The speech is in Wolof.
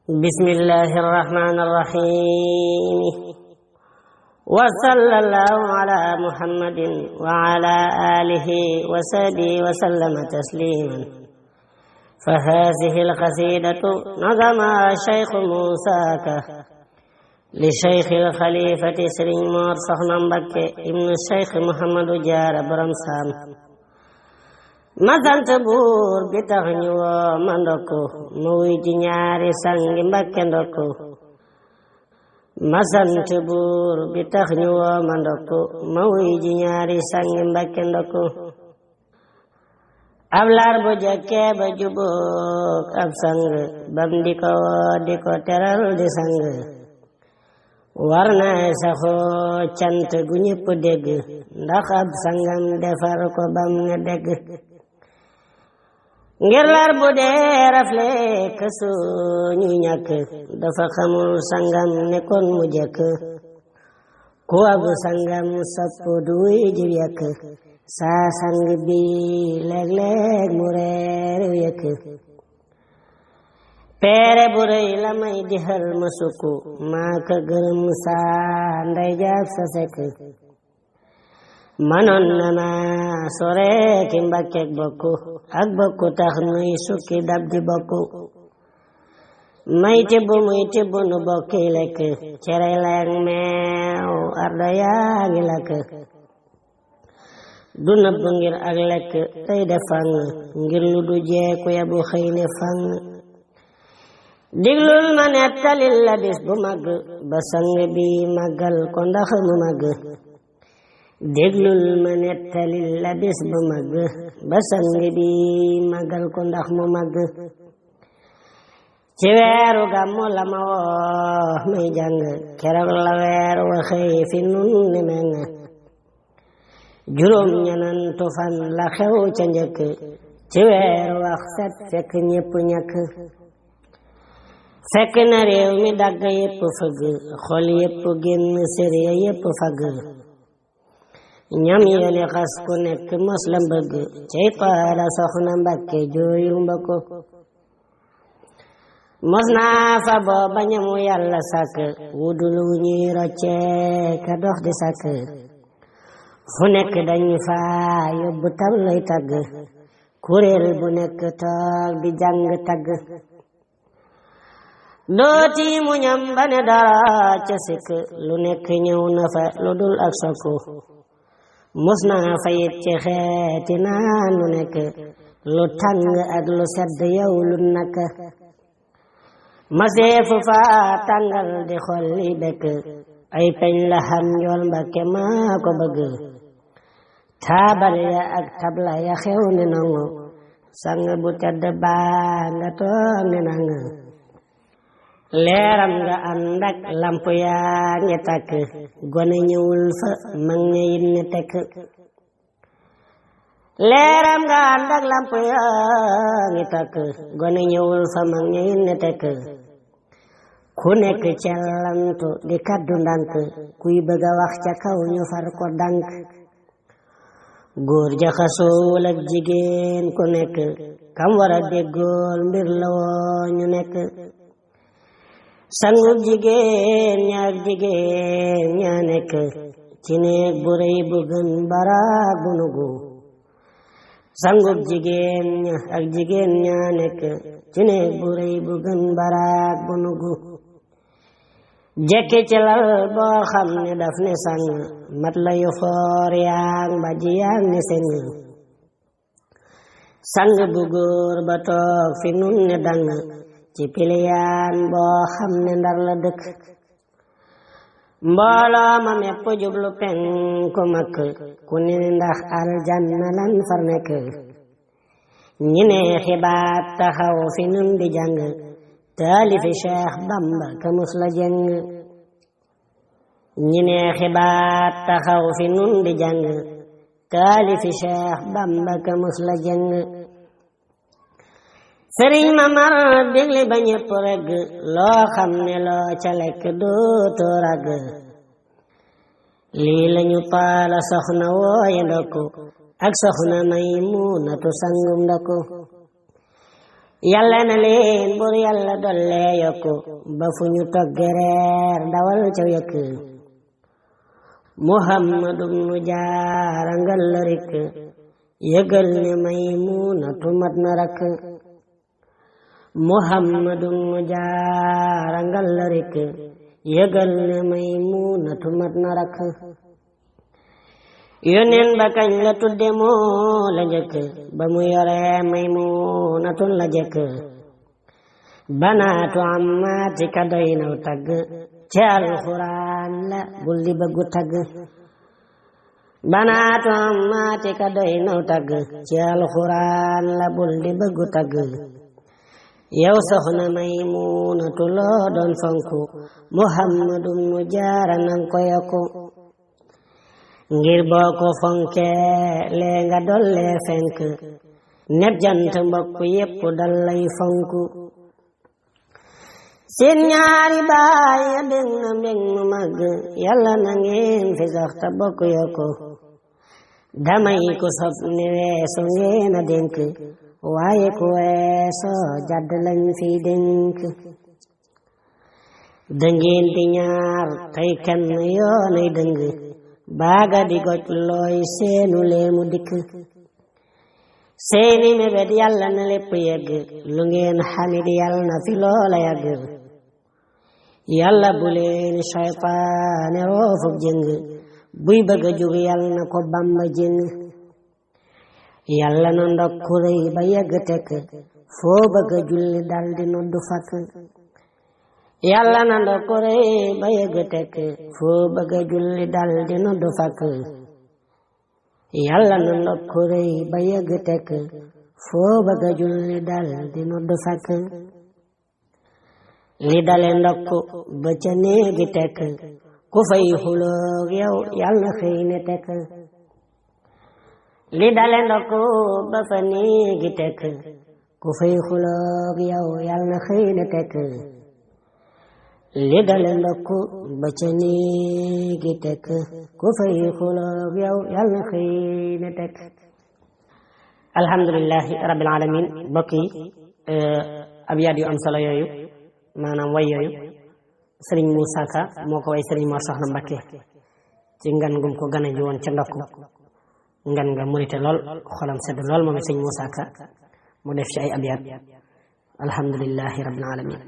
بسم الله الرحمن الرحيم وصلى الله على محمد وعلى آله وصحبه وسلم تسليما. فهذه القصيدة نظمها الشيخ موسى لشيخ الخليفة سرين مور سخنا مبكي ابن الشيخ محمد جار برمسام. ma sant buur bi tax ñu woo ma ndokku ma wuy ji ñaari sangi Mbakke ndokku. ma sant buur bi tax ñu woo ma ndokku ma wuy ji ñaari sangi Mbakke ndokku. ab laar bu jekkee ba jubóog ab sang bam di ko woo di ko teral di sang. war na saxoo cant gu ñépp dégg ndax ab sangam defar ko bam ne dégg. ngir lar bu dee rafle kësu ñuy ñàkk dafa xamul sangam ne kon mu jëkk. ku abu sangam sopp du wuy jib yekk saa sang bi léeg-léeg mu reeru yekk. peere bu rëy la may dixal ma sukku maa ka gërëm saa ndey jaag sa sekk. manoon na ma sore ki Mbàkkeek bokku ak bokku tax nuy sukki dab di bokku. may tibb muy tibb nu bokki lekk cere leeg meew arda yaa ngi lakk. du nëbb ngir ak lekk tey def fang ngir lu du jeeku yabu xëy ne fang. diglul ma nettalil la bis bu mag ba sang bi màggal ko ndax mu mag. déglul ma nettalil la bis bu mag ba sang bi màggal ko ndax mu mag. ci weeru gàmmu la ma woo may jàng keroog la weer wa xëy fi nun ni meng. juróom ñenantu fan la xew ca njëkk ci weeru wax set fekk ñépp ñakk. fekk na réew mi dagg yépp fëgg xol yépp génn sériya yépp fagg. ñam yéene xas ku nekk mos la mbëgg cey paala soxna Mbakke jooyul mbëkko. mos naa fa booba ñamu yàlla sàkk wudul wu ñuy roccee ka dox di sàkk. fu nekk dañ fa yóbbu tab lay tagg kuréel bu nekk toog di jàng tagg. dooti mu ñam ba ne dara ca sikk lu nekk ñëw na fa lu dul ak sokku. mos naa fayit ci xeeti naan lu nekk lu tàng ak lu sedd yow lu nakk. maseefu fa tàngal di xolli bekk ay peñ la xam njool Mbakke maa ko bëgg. taabal ya ak tabla ya xew ni nangu sang bu tedd baa nga toog ni nangu. leeram nga ànd ak lamp yaa ngi takk gone ñëwul fa mag ña yit ne tekk. leeram nga ànd ak lamp yaa ngi takk gone ñëwul fa mag ña yit ne tekk. ku nekk cellantu di kaddu ndànk kuy bëgg a wax ca kaw ñu far ko dànk. góor jaxasoowul ak jigéen ku nekk kam war a déggool mbir la woo ñu nekk. sangub jigéen ñaak jigéen ñaa nekk ci néeg bu rëy bu gën baraag bu nugu. sangub jigéen ña ak jigéen ñaa nekk ci néeg bu rëy bu gën baraag bu nugu. jekki ci lal boo xam ne daf ne sang mat la yu foor yaang mbàjj yaang ne seng. sang bu góor ba toog fi nun ne dang ci piliyaan boo xam ne Ndar la dëkk. mbooloo ma mepp jublu penku makk ku ne ndax aljanna lan far nekk. ñi ne xibaat taxaw fi nun di jàng taalifi Cheikh Bamba ka mus la jëng. ñi ne xibaat taxaw fi nun di jàng taalifi Cheikh Bamba ka mus la jëng. sëriñ ma mar dégli ba ñépp regg loo xam ne loo ca lekk dootoo ragg. lii lañu paala soxna wooye ndokku ak soxna Maymunatu sangum ndokku. yàlla na leen bur yàlla dolle yokku ba fu ñu togge reer dawal ca yëkk muhammadu nu jaara ngal la rikk yëgal ne Maymunatu mat na rakk muhammadu nu jaara ngal la rikk yëgal ne Maymunatu mat na rakk yónneen ba kañ la tudde moo la njëkk ba mu yore Maymunatu la jëkk banaatu ammaati ka doy naw tagg ci alxuraan la bul di bëggu tagg banaatu ammaati ka doy naw tagg ci alxuraan la bul di bëggu tagg yow soxna Maymunatu loo doon fonku muhammadu nu jaara nang ko yokku ngir boo ko fonke lee nga dolle fenk neb jant mbokk yépp dal lay fonku seen ñaari baay ya bég na mbég mu màgg yàlla na ngeen fi sax ta bokk yokku damay ku sob ni weesu ngeen a dénk waaye ku weeso jadd lañ fi dénk dëngeen di ñaar tey kenn yoonay dëng baaga di goj looy seenu leemu dikk seeni mébét yàlla na lépp yegg lu ngeen xamit yàlla na fi loola yàgg yàlla bu leen shaytaane roofub jëng buy bëgg a jóg yàlla na ko bamba jëng yàlla na ndokku rëy ba yegg tekk foo bëgg a julli dal di noddu fakk yàlla na ndokku rëy ba yegg tekk foo bëgg a julli dal di noddu fakk yàlla na ndokku rëy ba yegg tekk foo bëgg a julli dal di noddu fakk li dale ndokku ba ca néegi tekk ku fay xuloog yow yàlla na xëy ne tekk li dale ndokku ba fa néegi tekk ku fay xuloog yow yàlla na xëy ne tekk li dale ndokku ba ca néegi tekk ku fay xuloog yow yàlla na xëy ne tekk alhamdulillahi rabbil alamin mbokk yi abyaat yu am solo yooyu maanaam way yooyu sëriñ Moussa Ka moo ko way sëriñ Mor Soxna Mbakke ci ngan gum ko gane ji woon ca ndokk ngan nga murite lool xolam sedd lool moom sëriñ Moussa Ka mu def ci ay abyaat alhamdulillahi rabbil alamin